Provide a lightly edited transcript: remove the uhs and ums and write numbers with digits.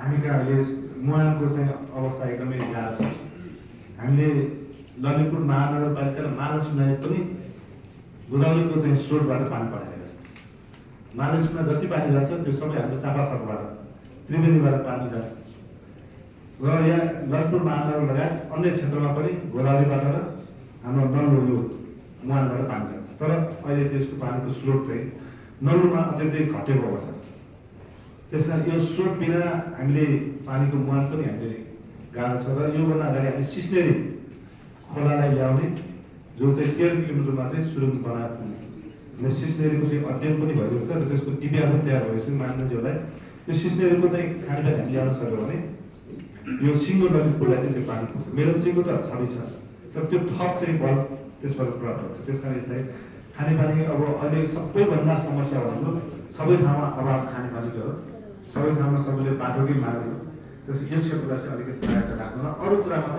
हामी कहाँ अहिले मुहानको चाहिँ अवस्था एकदमै गाह्रो छ। हामीले ललितपुर महानगरपालिका र महालक्ष्मीलाई पनि गोदावरीको चाहिँ स्रोतबाट पानी पठाइरहेको छ। महालक्ष्मीमा जति पानी जान्छ त्यो सबै हाम्रो चापाखरबाट त्रिवेणीबाट पानी जान्छ र यहाँ ललितपुर महानगर लगायत अन्य क्षेत्रमा पनि गोदावरीबाट र हाम्रो नल्लो यो मुहानबाट पानी जान्छ। तर अहिले त्यसको पानीको स्रोत चाहिँ नल्लोमा अत्यन्तै घटेको अवस्था छ। त्यसकारण यो स्रोत बिना हामीले पानीको मुहान पनि हामीले गाह्रो छ र योभन्दा अगाडि हामी सिस्नेरी खोलालाई ल्याउने जो चाहिँ 13 किलोमिटर मात्रै सुरुङ बनाएको छ। सिस्नेरीको चाहिँ अध्ययन पनि भइरहेको छ र त्यसको टिपिया पनि तयार भएको छ। मान्यज्यूलाई यो सिस्नेरीको चाहिँ खानेपानी हामी ल्याउन सक्यो भने यो सिङ्गो ललितपुरलाई चाहिँ त्यो पानी पुग्छ। मेलम्चीको त छँदै छ तर त्यो थप चाहिँ बल त्यसबाट प्राप्त हुन्छ। त्यस कारण यसलाई खानेपानी अब अहिले सबैभन्दा समस्या भनेको सबै ठाउँमा अभाव खानेपानीको हो। सबै ठाउँमा सबैले बाटोकै माग्यो। त्यस यो क्षेत्रलाई चाहिँ अलिकति प्रायोरिटी राख्नु अरू कुरामा